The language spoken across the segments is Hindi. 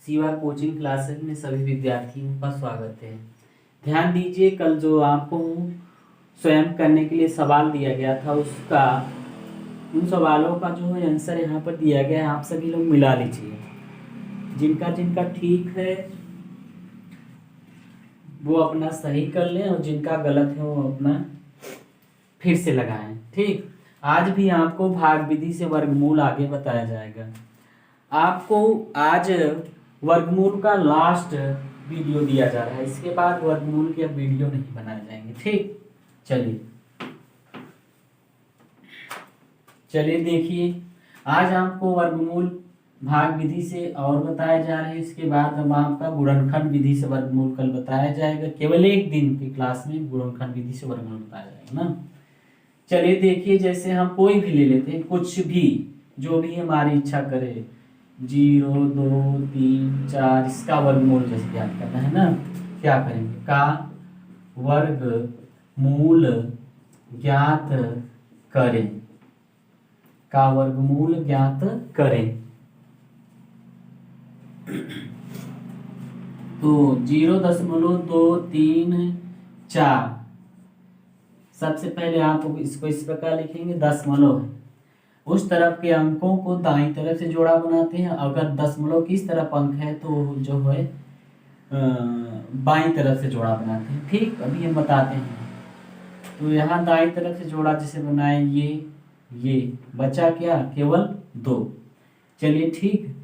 शिवा कोचिंग क्लासेस में सभी विद्यार्थियों का स्वागत है। ध्यान दीजिए, कल जो आपको स्वयं करने के लिए सवाल दिया गया था उसका उन सवालों का जो है आंसर यहाँ पर दिया गया है। आप सभी लोग मिला लीजिए, जिनका जिनका ठीक है वो अपना सही कर लें और जिनका गलत है वो अपना फिर से लगाएं। ठीक, आज भी आपको भाग विधि से वर्गमूल आगे बताया जाएगा। आपको आज वर्गमूल का लास्ट वीडियो दिया जा रहा है, इसके बाद वर्गमूल के अब वीडियो नहीं बनाए जाएंगे। ठीक, चलिए देखिए, आज आपको वर्गमूल भाग विधि से और बताया जा रहा है। इसके बाद अब आपका गुणनखंड विधि से वर्गमूल कल बताया जाएगा। केवल एक दिन की क्लास में गुणनखंड विधि से वर्गमूल बताया जाएगा ना। चलिए देखिए, जैसे हम कोई भी ले लेते हैं, कुछ भी जो भी हमारी इच्छा करे, 0, 2, 3, 4, इसका वर्गमूल जैसे ज्ञात करना है ना, क्या करेंगे, का वर्गमूल ज्ञात करें, का वर्गमूल ज्ञात करें। तो 0.234, सबसे पहले आप इसको इस प्रकार लिखेंगे, दशमलव है। उस तरफ के अंकों को दाईं तरफ से जोड़ा बनाते हैं। अगर दशमलव की इस तरफ अंक है तो जो है बाईं तरफ से जोड़ा बनाते हैं। ठीक, अभी हम बताते हैं। तो यहाँ दाईं तरफ से जोड़ा जैसे बनाए, ये बचा क्या, केवल 2। चलिए ठीक,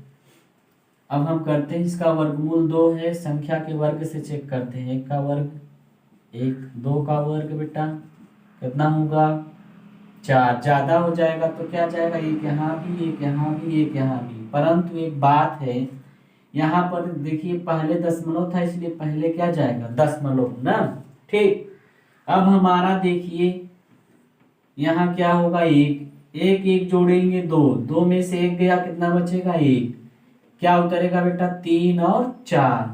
अब हम करते हैं, इसका वर्गमूल 2 है। संख्या के वर्ग से चेक करते हैं। 1 का वर्ग 1, 2 का वर्ग बेटा कितना होगा, 4। ज्यादा हो जाएगा तो क्या जाएगा, एक यहाँ भी, एक यहाँ भी, एक यहाँ भी। परंतु एक बात है, यहाँ पर देखिए पहले दशमलव था, इसलिए पहले क्या जाएगा, दशमलव ना। ठीक, अब हमारा देखिए यहाँ क्या होगा, एक जोड़ेंगे 2, 2 में से 1 गया, कितना बचेगा, 1। क्या उतरेगा बेटा, 3 और 4।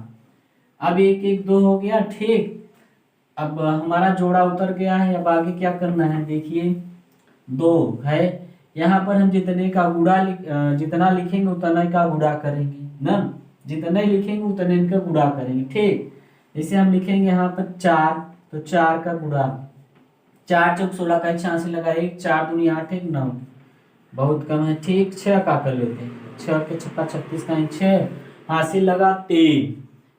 अब 1, 1, 2 हो गया। ठीक, अब हमारा जोड़ा उतर गया है। अब आगे क्या करना है, देखिए 2 है, यहाँ पर हम जितने का गुणा जितना लिखेंगे उतना का गुणा करेंगे ना, जितने लिखेंगे उतने का गुणा करेंगे। ठीक, जैसे हम लिखेंगे यहाँ पर 4, तो 4 का गुणा, 4 चौक 16 का 86 लगा, 1 4 दूनी 8 1 9, बहुत कम है। ठीक, 6 का कर लेते हैं, 6 के 6 36 का 6 हासिल लगा 3,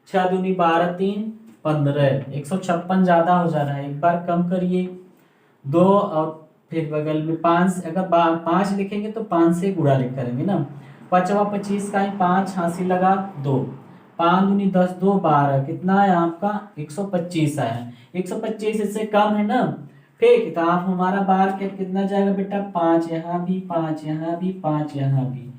6 दूनी 12 3 15, 156 ज्यादा हो जा रहा है, एक बार कम करिए 2 और फिर बगल में 5, अगर 5 लिखेंगे तो 5 से गुणा लिख करेंगे ना। 5 25 का 5 हासिल लगा 2, 5 दूनी 10 2 12, कितना है आपका 125 आया। 125 इससे कम है ना। ठीक, तो आप हमारा बार के कितना जाएगा बेटा, 5 यहाँ भी, 5 यहाँ भी, 5 यहाँ भी,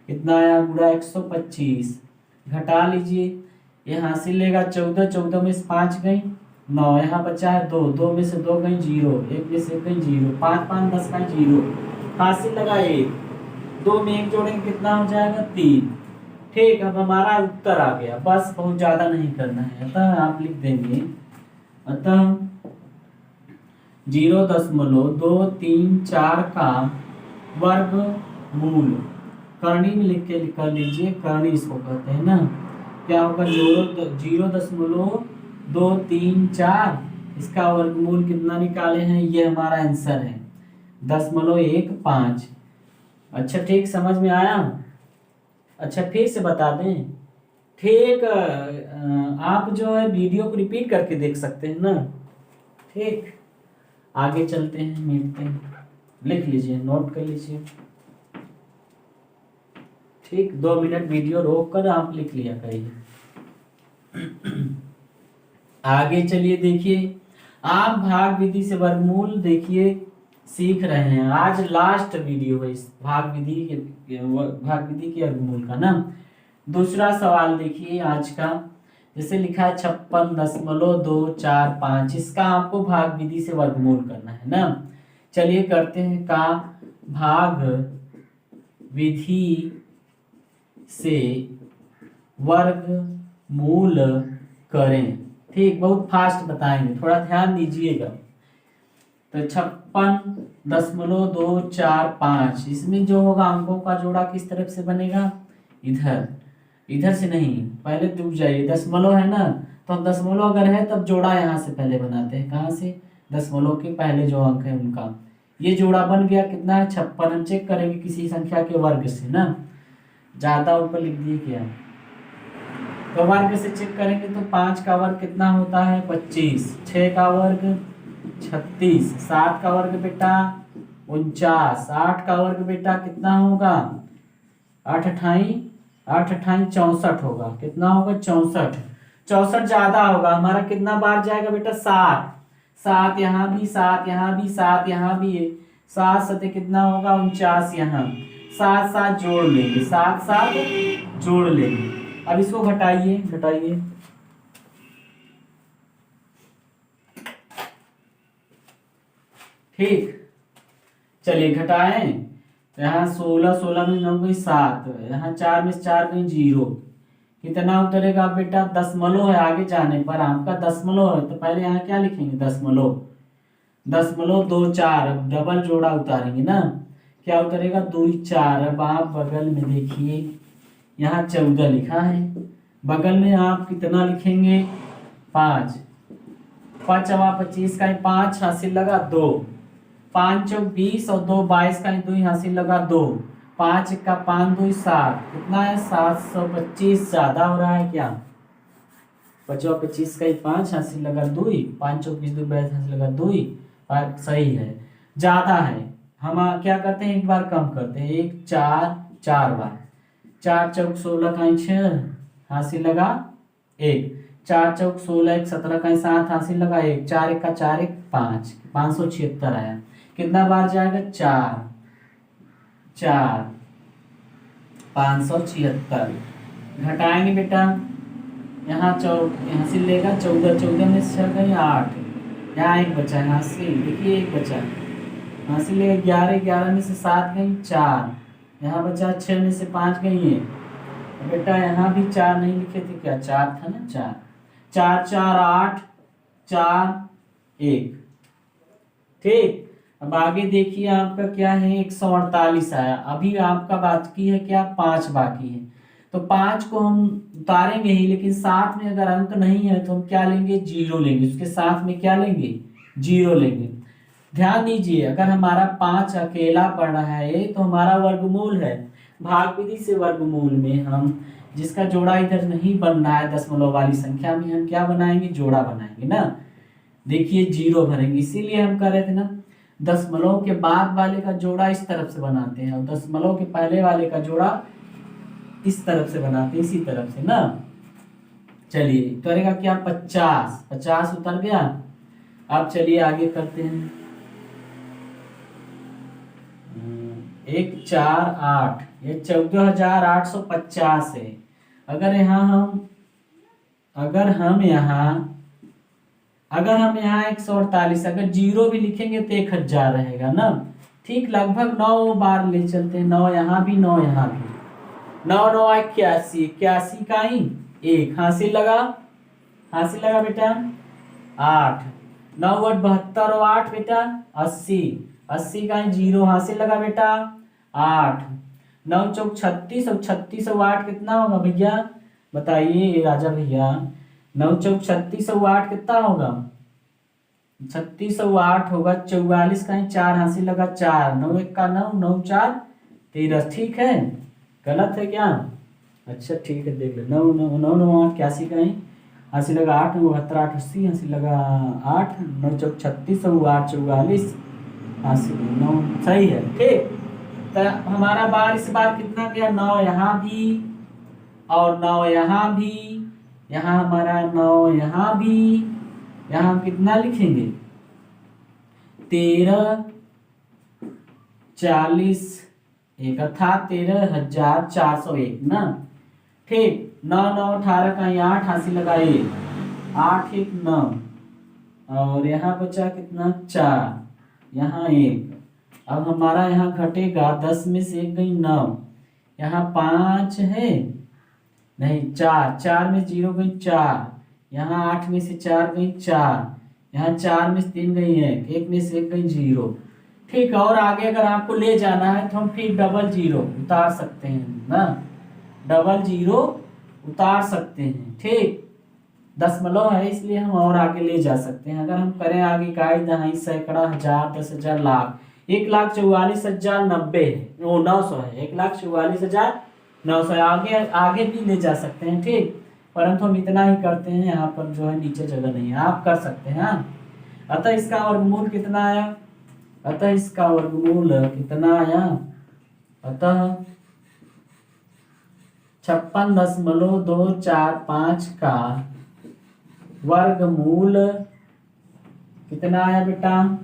कितना आया गुणा 125। घटा लीजिए, ये हासिल लेगा 14, 14 में से 5 गई 9, यहाँ बचा है 2, 2 में से 2 गई 0, 1 में से 1 गई 0, 5 5 10 का 0, हासिल लगा 1, 2 में 1 जोड़ेंगे कितना हो जाएगा, 3। ठीक, अब हमारा उत्तर आ गया। बस बहुत ज्यादा नहीं करना है, अतः आप लिख देंगे, अतः 0.234 का वर्गमूल, करनी में लिख के कर लीजिए, करनी इसको कहते हैं ना। क्या होगा, 0.234, इसका वर्गमूल कितना निकाले हैं, ये हमारा आंसर है 0.15। अच्छा ठीक, समझ में आया। अच्छा फिर से बता दें, ठीक, आप जो है वीडियो को रिपीट करके देख सकते हैं ना। ठीक, आगे चलते हैं, मिलते हैं, लिख लीजिए, नोट कर लीजिए। ठीक, 2 मिनट वीडियो रोक कर आप लिख लिया करिए। आगे चलिए देखिए, आप भाग विधि से वर्गमूल देखिए सीख रहे हैं। आज लास्ट वीडियो है इस भाग विधि के वर्गमूल का ना। दूसरा सवाल देखिए आज का, जैसे लिखा है 56.245, इसका आपको भाग विधि से वर्गमूल करना है ना। चलिए करते हैं, का भाग विधि से वर्गमूल करें। ठीक, बहुत फास्ट बताएंगे, थोड़ा ध्यान दीजिएगा। तो 56.245, इसमें जो होगा अंकों का जोड़ा किस तरफ से बनेगा, इधर। इधर से नहीं, पहले डूब जाइए। दशमलव है ना, तो हम दशमलव अगर है तब जोड़ा यहाँ से पहले बनाते हैं। कहाँ से? दशमलव के पहले जो अंक है उनका। ये जोड़ा बन गया, कितना है? 56। हम चेक करेंगे किसी संख्या के वर्ग से ना, ज्यादा ऊपर लिख दिए क्या, तो वर्ग से चेक करेंगे तो 5 का वर्ग कितना होता है? 25। 6 का वर्ग 36। 7 का वर्ग बेटा 49। 8 का वर्ग बेटा कितना होगा? 8 अठाई 64 होगा। कितना होगा? 64। 64 ज्यादा होगा, हमारा कितना बार जाएगा बेटा? 7। 7 यहाँ भी, 7 यहाँ भी, 7 यहाँ भी है। 7 सते कितना होगा? 49 यहाँ। 7 7 जोड़ लेंगे, 7 7 जोड़ लेंगे। अब इसको घटाइए, घटाइए। ठीक, चलिए घटाएं। तो यहाँ 16 16 में 9 गई 7, यहाँ 4 में 4 गई 0। कितना उतरेगा बेटा? दशमलव है, आगे जाने पर आपका दशमलव है तो पहले यहाँ क्या लिखेंगे? दशमलव। दशमलव 2 4, डबल जोड़ा उतारेंगे ना, क्या उतरेगा? 2 4। अब आप बगल में देखिए, यहाँ 14 लिखा है, बगल में आप कितना लिखेंगे? 5। 5 25 का 5 हासिल लगा 2। 5 चौक 20 और 2 22 का 2 हासिल लगा 2। 5 का 5 2 7, कितना है? 725। ज्यादा हो रहा है क्या? 5 25 का 5 हासिल लगा 2, 5 चौक 20 2 22 हासिल लगा 2। सही है, ज्यादा है। हम क्या करते हैं, एक बार कम करते हैं। 1 4 4 बार, 4 चौक 16 का 6 हासिल लगा 1। 4 चौक 16 1 17 का 7 हासिल लगा 1। 4 1 का 4 1 5, 576 आया। कितना बार जाएगा? 4 4 576। घटाएंगे बेटा, यहाँ हासिल लेगा 14। 14 में से 6 गई 8, यहाँ 1 बचा है हासिल, देखिए 1 बचा हासिल लेगा 11। 11 में से 7 गई 4, यहाँ बचा 6 में से 5 गई है बेटा। यहाँ भी 4 नहीं लिखे थे क्या? 4 था ना, 4 4 4 8 4 1। ठीक, अब आगे देखिए आपका क्या है? 148 आया। अभी आपका बाकी है क्या? 5 बाकी है। तो 5 को हम उतारेंगे ही, लेकिन साथ में अगर अंक नहीं है तो हम क्या लेंगे? 0 लेंगे। उसके साथ में क्या लेंगे? 0 लेंगे। ध्यान दीजिए, अगर हमारा 5 अकेला पड़ रहा है तो हमारा वर्गमूल है। भाग विधि से वर्गमूल में हम जिसका जोड़ा इधर नहीं बन रहा है दशमलव वाली संख्या में, हम क्या बनाएंगे? जोड़ा बनाएंगे ना। देखिए 0 भरेंगे, इसीलिए हम कह रहे थे ना, दशमलव के बाद वाले का जोड़ा इस तरफ से बनाते हैं और दशमलव के पहले वाले का जोड़ा इस तरफ से बनाते हैं, इसी तरफ से ना। चलिए करेगा क्या? 50। 50 उतर गया। अब चलिए आगे करते हैं। 1 4 8, ये 14,850 है। अगर हम यहाँ 148, अगर 0 भी लिखेंगे तो 1000 रहेगा ना। ठीक, लगभग 9 बार ले चलते हैं। 9 यहाँ भी, 9 यहाँ भी। 9 9 81, 81 का ही 1 हासिल लगा बेटा 8। 9 8 72 और 8 बेटा 80। 80 का 0 हासिल लगा बेटा 8। 9 चौक 36 और 36 और 8 कितना होगा भैया? बताइए राजा भैया। 9 चौक 36 और 8 कितना होगा? 36 और 8 होगा 44 का 4 हासिल लगा 4। 9 1 का 9, 9 4 13। ठीक है, गलत है क्या? अच्छा ठीक है, देख लो। 9 9 9 9 8 81 का हासिल लगा 8। 9 72 8 80 हासिल लगा 8। 9 चौक 36 और 8 44 हासिल 9। सही है। ठीक, तो हमारा बार इस बार कितना गया? 9 यहाँ भी और 9 यहाँ भी, यहाँ हमारा 9 यहाँ भी। यहाँ हम कितना लिखेंगे? 13 40 1 अर्थात 13,401 ना। ठीक, 9 9 18 का 8 हासिल लगा 1। 8 1 9 और यहाँ बचा कितना? 4, यहाँ 1। अब हमारा यहाँ घटेगा 10 में से 1 गई 9, यहाँ 5 है नहीं 4, 4 में 0 गई 4, यहाँ 8 में से 4 गई 4, यहाँ 4 में से 3 गई 1 में से 1 गई 0। ठीक है, और आगे अगर आपको ले जाना है तो हम फिर डबल 0 उतार सकते हैं ना। डबल 0 उतार सकते हैं। ठीक, दशमलव है इसलिए हम और आगे ले जा सकते हैं। अगर हम करें आगे इकाई, दहाई, सैकड़ा, हजार, 10,000, लाख, 1,44,090 है, वो 900 है, 1,44,900 आगे आगे भी ले जा सकते हैं। ठीक, परंतु हम इतना ही करते हैं, यहाँ पर जो है नीचे जगह नहीं है, आप कर सकते हैं। हाँ, अतः इसका वर्गमूल कितना आया? अतः इसका वर्गमूल कितना आया? अतः 56.245 का वर्गमूल कितना आया बेटा?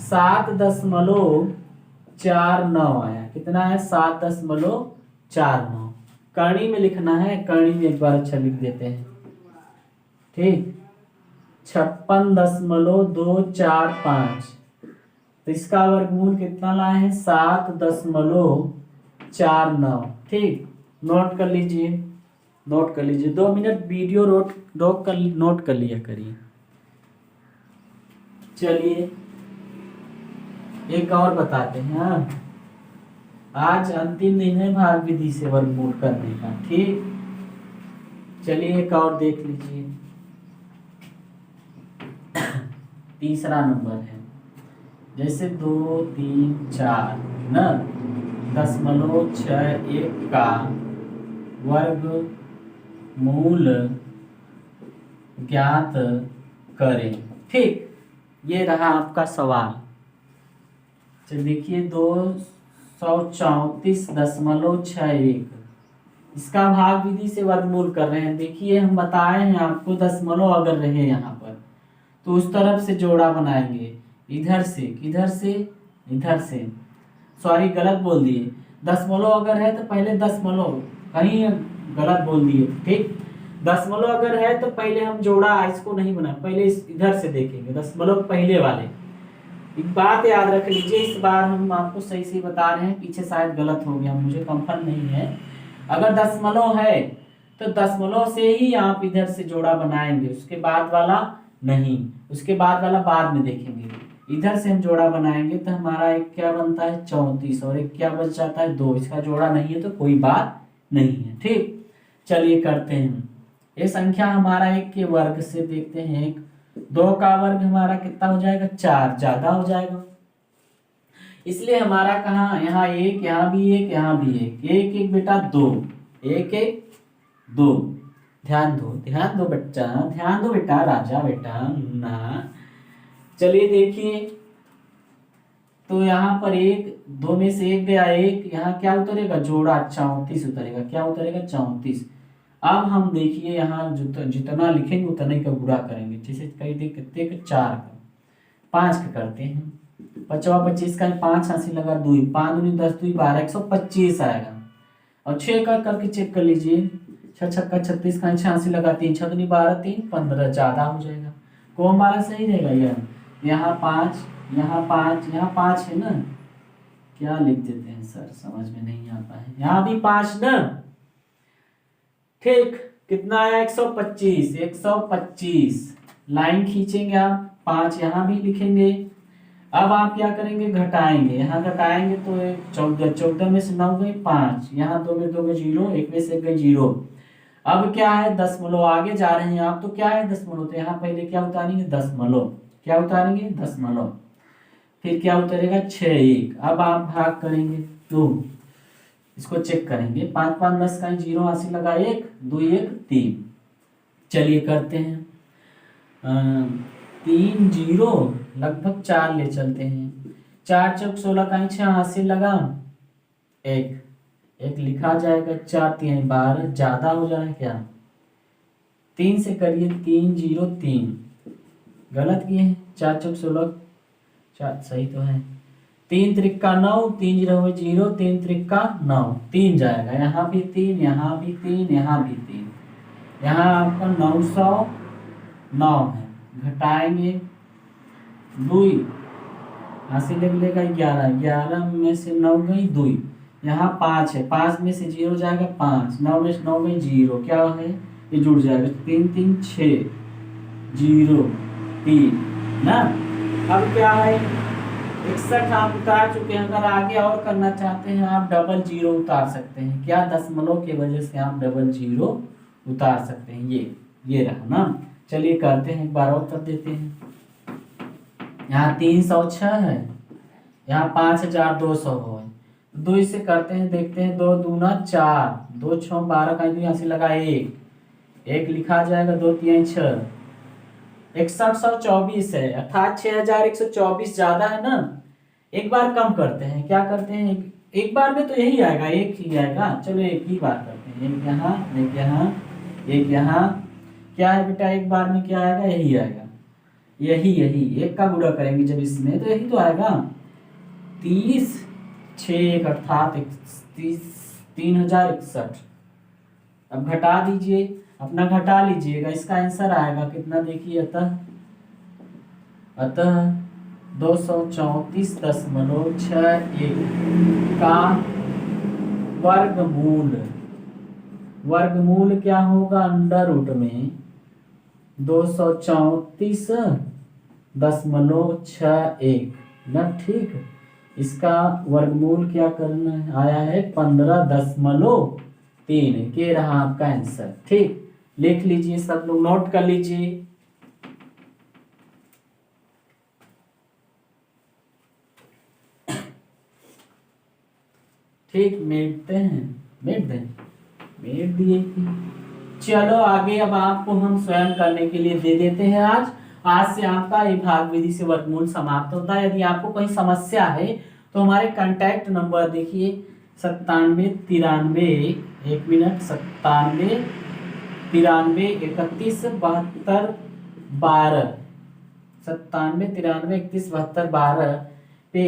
7.49 आया। कितना है? 7.49। करणी में लिखना है, करणी में एक बार अच्छा लिख देते हैं। ठीक, 56.245, तो इसका वर्गमूल कितना लाए हैं? 7.49। ठीक, नोट कर लीजिए, नोट कर लीजिए, 2 मिनट वीडियो नोट कर लिया करिए। चलिए एक और बताते हैं। हाँ, आज अंतिम दिन है भाग विधि से वर्गमूल करने का। ठीक, चलिए एक और देख लीजिए। तीसरा नंबर है, जैसे 2, 3, 4 न 0.61 का वर्गमूल ज्ञात करें। ठीक, ये रहा आपका सवाल। चलिए देखिए, 234.61 इसका भाग विधि से वर्गमूल कर रहे हैं। देखिए हम बताए हैं आपको, दशमलव अगर रहे यहाँ पर तो उस तरफ से जोड़ा बनाएंगे, इधर से, किधर से? इधर से, सॉरी गलत बोल दिए, दशमलव अगर है तो पहले दशमलव, कहीं गलत बोल दिए। ठीक, दशमलव अगर है तो पहले हम जोड़ा इसको नहीं बना, पहले इधर से देखेंगे, दशमलव पहले वाले। एक बात याद रख लीजिए, इस बार हम आपको सही से बता रहे हैं, पीछे शायद गलत हो गया, मुझे कंफर्म नहीं है। अगर दशमलव है तो दशमलव से ही आप इधर से जोड़ा बनाएंगे, उसके बाद वाला नहीं, उसके बाद वाला बाद में देखेंगे। इधर से हम जोड़ा बनाएंगे तो हमारा एक क्या बनता है? 34, और एक क्या बच जाता है? 2। इसका जोड़ा नहीं है तो कोई बात नहीं है। ठीक, चलिए करते हैं। ये संख्या हमारा 1 के वर्ग से देखते हैं, 1, 2 का वर्ग हमारा कितना हो जाएगा? 4, ज्यादा हो जाएगा, इसलिए हमारा कहाँ? यहाँ 1, यहाँ भी 1, यहाँ भी 1, 1 1 बेटा 2, 1 1 2। ध्यान दो, ध्यान दो बच्चा, ध्यान दो बेटा, राजा बेटा ना। चलिए देखिए, तो यहाँ पर 1, 2 में से 1 गया, 1 यहाँ क्या उतरेगा? जोड़ा 34 उतरेगा। क्या उतरेगा? 34। अब हम देखिए यहाँ जितना लिखेंगे उतना ही का गुणा करेंगे। जैसे कई देख कितने का? 4 का, 5 का करते हैं, 25 का 5 हासिल लगा 2, 5 दूनी 10, 2 12, 125 आएगा। और 6 का करके चेक कर लीजिए, 6 छक्का 36 का 86 लगा 3, 6 दूनी 12, 3 15, ज्यादा हो जाएगा। कौन हमारा सही रहेगा? यार यहाँ 5, यहाँ 5, यहाँ 5 है ना, क्या लिख देते हैं सर, समझ में नहीं आता है। यहाँ भी 5 ना। ठीक, कितना आया? 125, 125 लाइन खींचेंगे आप, 5 यहाँ भी लिखेंगे। अब आप क्या करेंगे? घटाएंगे, यहाँ घटाएंगे तो 14, 14 में से 9 गई 5, यहाँ 2 में 2 गई 0, 1 में से 1 गई 0। अब क्या है? दशमलव, आगे जा रहे हैं आप तो क्या है? दशमलव, तो यहाँ पहले क्या उतारेंगे? दशमलव, क्या उतारेंगे? दशमलव, फिर क्या उतरेगा? 6 1। अब आप भाग करेंगे 2, इसको चेक करेंगे, 5 5 10 का 0 हासिल लगा 1, 2 1 3। चलिए करते हैं, 3 0 लगभग 4 ले चलते हैं, 4 चौक 16 का 6 हासिल लगा 1, 1 लिखा जाएगा, 4 3 12, ज्यादा हो जाए क्या? 3 से करिए, 3 0 3, गलत किए हैं, 4 चौक 16, 4 सही तो है, 3 त्रिक्का 9, 3 0 0, 3 त्रिक्का 9, 3 जाएगा, यहाँ भी 3, यहाँ भी 3, यहाँ भी 3, यहाँ आपका 909 है। घटाएंगे 2, हासिल लेगा 11, 11 में से 9 गई 2, यहाँ 5 है, 5 में से 0 जाएगा 5, 9 में से 9 गई 0, क्या है? ये जुड़ जाएगा, 3 3 6 0 3 ना। अब क्या है? 61 आप उतार चुके हैं। अगर आगे और करना चाहते हैं आप डबल 0 उतार सकते हैं। क्या? दशमलव की वजह से आप डबल 0 उतार सकते हैं। ये रहा ना। चलिए करते हैं, एक बार और कर देते हैं। यहाँ 306 है, यहाँ 5200 है। 2 इससे करते हैं, देखते हैं। 2 दूना 4, 2 6 12 का यहाँ से लगा 1 लिखा जाएगा। 2 3 6, 6124 है, अर्थात 6124 ज्यादा है ना। एक बार कम करते हैं, क्या करते हैं, एक बार में तो यही आएगा, एक ही आएगा। चलो एक ही बार करते हैं, एक यहाँ एक यहाँ एक यहाँ। क्या है बेटा, एक बार में क्या आएगा, यही आएगा। यही एक का गुणा करेंगे जब इसमें, तो यही तो आएगा। 30 6 अर्थात 3061। अब घटा दीजिए, अपना घटा लीजिएगा, इसका आंसर आएगा कितना देखिए। अतः 234.61 का वर्गमूल क्या होगा, अंडर रूट में 234.61 ना। ठीक, इसका वर्गमूल क्या करना है, आया है 15.3 के रहा आपका आंसर। ठीक, लिख लीजिए, सब लोग नोट कर लीजिए। ठीक, मेटते हैं, मेट दिए। चलो आगे, अब आपको हम स्वयं करने के लिए दे देते हैं। आज से आपका ये भाग विधि से वर्गमूल समाप्त होता है। यदि आपको कोई समस्या है तो हमारे कांटेक्ट नंबर देखिए 9793 1 मिनट 9793 31 72 12 9793 31 72 12 पे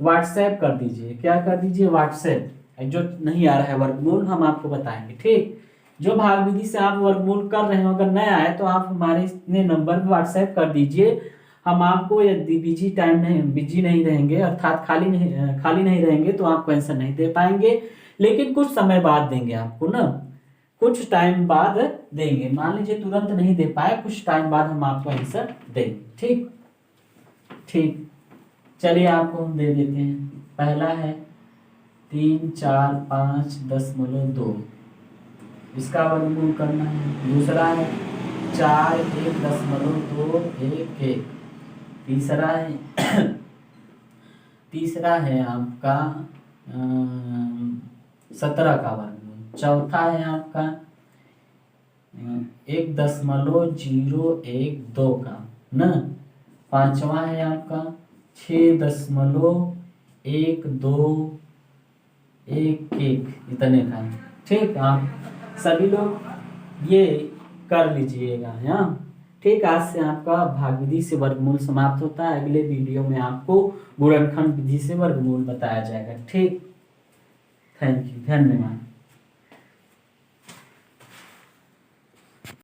व्हाट्सएप कर दीजिए। क्या कर दीजिए, व्हाट्सएप। जो नहीं आ रहा है वर्गमूल, हम आपको बताएंगे। ठीक, जो भाग विधि से आप वर्गमूल कर रहे हो, अगर नया है तो आप हमारे इतने नंबर पर व्हाट्सएप कर दीजिए। हम आपको, यदि बिजी नहीं रहेंगे, अर्थात खाली नहीं रहेंगे, तो आपको आंसर नहीं दे पाएंगे। लेकिन कुछ समय बाद देंगे आपको ना, कुछ टाइम बाद देंगे। मान लीजिए तुरंत नहीं दे पाए, कुछ टाइम बाद हम आपको आंसर देंगे। ठीक, चलिए आपको हम दे देते हैं। पहला है 345.2, इसका वर्गमूल करना है। दूसरा है 41.211। तीसरा है आपका 17 का वर्गमूल। चौथा है आपका 1.012 का ना। पांचवा है आपका 6.1211 इतने का। ठीक, आप सभी लोग ये कर लीजिएगा। यहाँ ठीक, आज से आपका भाग विधि से वर्गमूल समाप्त होता है। अगले वीडियो में आपको गुणनखंड विधि से वर्गमूल बताया जाएगा। ठीक, थैंक यू, धन्यवाद।